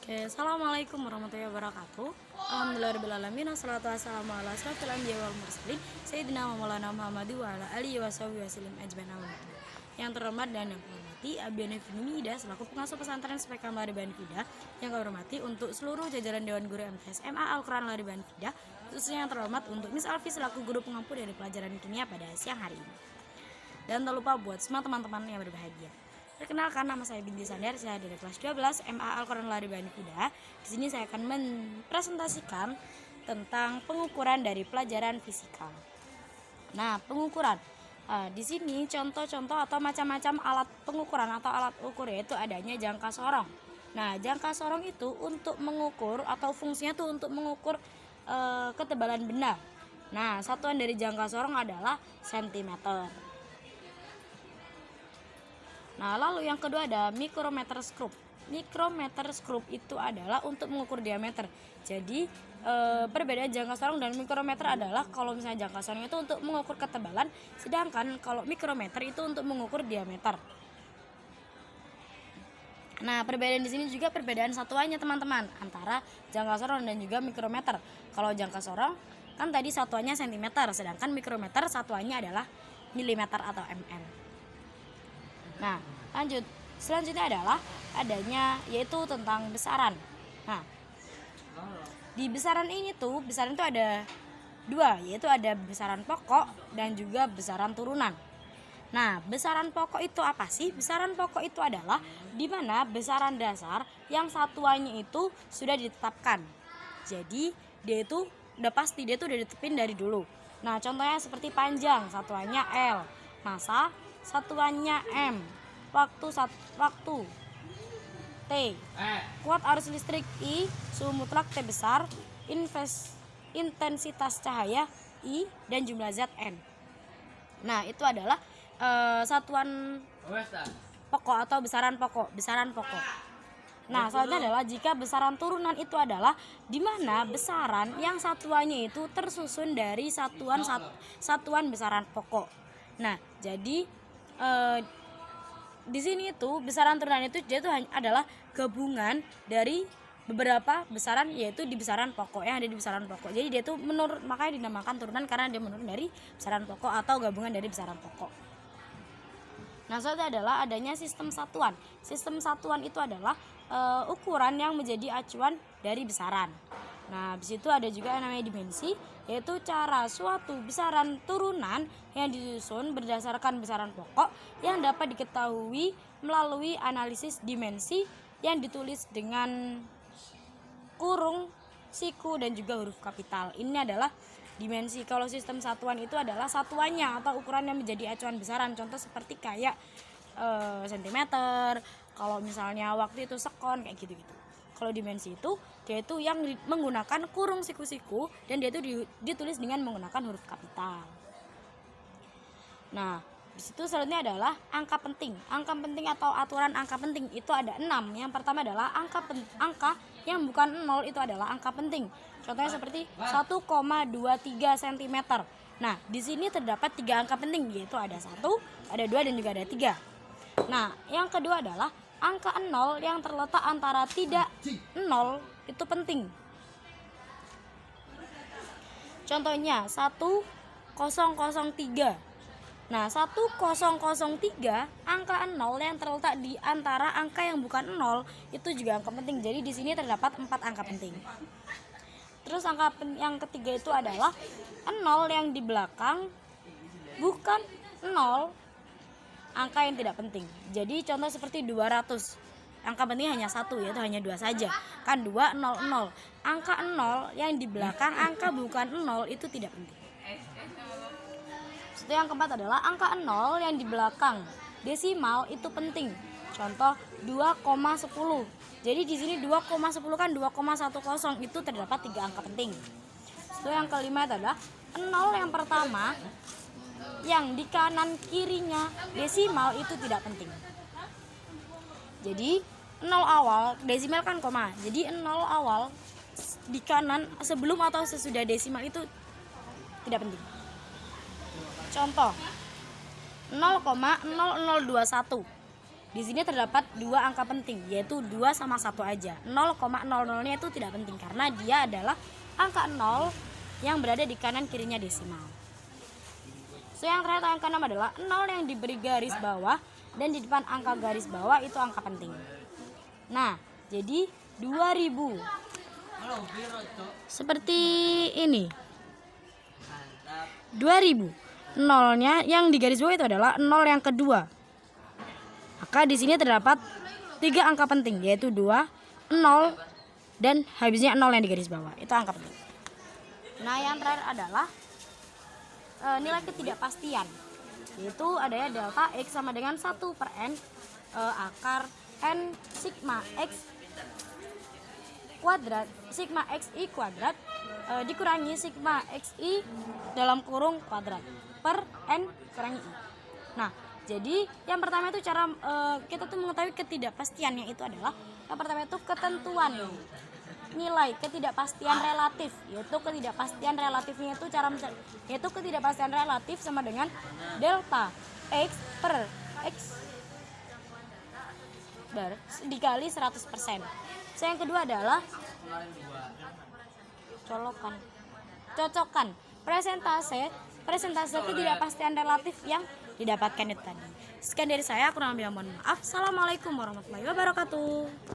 Oke, assalamualaikum warahmatullahi wabarakatuh. Alhamdulillahirobbilalamin. Wassalatu wassalamu ala asrofil anbiya'i wal mursalin sayyidina wa maulana Muhammad wa ala alihi washabihi wasallim ajmain. Yang terhormat dan yang kehormati Abi Nifini Ida selaku pengasuh pesantren SPK Lariban Fida. Yang kami hormati untuk seluruh jajaran Dewan Guru MTS MA Al-Quran Lariban Fida, khususnya yang terhormat untuk Miss Alfi selaku guru pengampu dari pelajaran kimia pada siang hari ini. Dan tak lupa buat semua teman-teman yang berbahagia. Perkenalkan, nama saya Binti Sandar, saya dari kelas 12 MA Al-Quran Lariban Fida. Di sini saya akan mempresentasikan tentang pengukuran dari pelajaran fisika. Nah, pengukuran. Di sini contoh-contoh atau macam-macam alat pengukuran atau alat ukur, yaitu adanya jangka sorong. Nah, jangka sorong itu untuk mengukur atau fungsinya tuh untuk mengukur ketebalan benda. Nah, satuan dari jangka sorong adalah sentimeter. Nah, lalu yang kedua ada mikrometer skrup. Mikrometer skrup itu adalah untuk mengukur diameter. Jadi perbedaan jangka sorong dan mikrometer adalah kalau misalnya jangka sorong itu untuk mengukur ketebalan, sedangkan kalau mikrometer itu untuk mengukur diameter. Nah, perbedaan di sini juga perbedaan satuannya teman-teman antara jangka sorong dan juga mikrometer. Kalau jangka sorong kan tadi satuannya sentimeter, sedangkan mikrometer satuannya adalah milimeter atau mm. Nah, lanjut. Selanjutnya adalah adanya yaitu tentang besaran. Nah, di besaran ini tuh, besaran itu ada dua, yaitu ada besaran pokok dan juga besaran turunan. Nah, besaran pokok itu apa sih? Besaran pokok itu adalah di mana besaran dasar yang satuannya itu sudah ditetapkan. Jadi, dia itu udah pasti, dia itu udah ditetapin dari dulu. Nah, contohnya seperti panjang, satuannya L. Masa, satuannya M. Waktu T. Kuat arus listrik I. Suhu mutlak T besar. Intensitas cahaya I. Dan jumlah zat N. Nah, itu adalah satuan pokok atau besaran pokok. Nah, selanjutnya adalah jika besaran turunan itu adalah di mana besaran yang satuannya itu tersusun dari satuan besaran pokok. Nah, jadi di sini itu besaran turunan itu dia itu adalah gabungan dari beberapa besaran, yaitu di besaran pokok yang ada di besaran pokok. Jadi dia itu makanya dinamakan turunan karena dia menurun dari besaran pokok atau gabungan dari besaran pokok. Nah, selanjutnya adalah adanya sistem satuan. Sistem satuan itu adalah ukuran yang menjadi acuan dari besaran. Nah, di situ ada juga yang namanya dimensi, yaitu cara suatu besaran turunan yang disusun berdasarkan besaran pokok yang dapat diketahui melalui analisis dimensi yang ditulis dengan kurung, siku, dan juga huruf kapital. Ini adalah dimensi. Kalau sistem satuan itu adalah satuannya atau ukuran yang menjadi acuan besaran. Contoh seperti kayak sentimeter, kalau misalnya waktu itu sekon, kayak gitu-gitu. Kalau dimensi itu dia itu yang menggunakan kurung siku-siku dan dia itu ditulis dengan menggunakan huruf kapital. Nah, di situ selanjutnya adalah angka penting. Angka penting atau aturan angka penting itu ada 6. Yang pertama adalah angka yang bukan 0 itu adalah angka penting. Contohnya seperti 1,23 cm. Nah, di sini terdapat 3 angka penting, yaitu ada 1, ada 2, dan juga ada 3. Nah, yang kedua adalah angka 0 yang terletak antara tidak 0 itu penting. Contohnya 1003. Nah, 1003 angka 0 yang terletak di antara angka yang bukan 0 itu juga angka penting. Jadi di sini terdapat 4 angka penting. Terus angka yang ketiga itu adalah 0 yang di belakang bukan 0, angka yang tidak penting. Jadi contoh seperti 200. Angka penting hanya 1, yaitu hanya 2 saja. Kan 2, 0, 0. Angka 0 yang di belakang angka bukan 0 itu tidak penting. Itu yang keempat adalah angka 0 yang di belakang desimal itu penting. Contoh 2,10. Jadi di sini 2,10 kan 2,10 itu terdapat 3 angka penting. Itu yang kelima adalah 0 yang pertama yang di kanan kirinya desimal itu tidak penting. Jadi 0 awal, desimal kan koma. Jadi 0 awal di kanan sebelum atau sesudah desimal itu tidak penting. Contoh 0,0021. di sini terdapat dua angka penting, yaitu 2 sama 1 aja. 0,00-nya itu tidak penting karena dia adalah angka 0 yang berada di kanan kirinya desimal. So, yang terakhir angka 6 adalah 0 yang diberi garis bawah dan di depan angka garis bawah itu angka penting. Nah, jadi 2000 seperti ini. 2000 nolnya yang di garis bawah itu adalah 0 yang kedua. Maka di sini terdapat 3 angka penting, yaitu 2, 0 dan habisnya 0 yang di garis bawah. Itu angka penting. Nah, yang terakhir adalah nilai ketidakpastian, yaitu adanya delta X sama dengan 1/n akar n sigma X kuadrat sigma XI kuadrat dikurangi sigma XI dalam kurung kuadrat per n kurangi I. Nah, jadi yang pertama itu cara kita tuh mengetahui ketidakpastiannya itu adalah yang pertama itu ketentuan nilai ketidakpastian relatif, yaitu ketidakpastian relatifnya itu cara yaitu ketidakpastian relatif sama dengan delta X per X bar dikali 100%. Yang kedua adalah cocokan presentase ketidakpastian relatif yang didapatkan itu tadi. Sekian dari saya, kurang lebih mohon maaf. Assalamualaikum warahmatullahi wabarakatuh.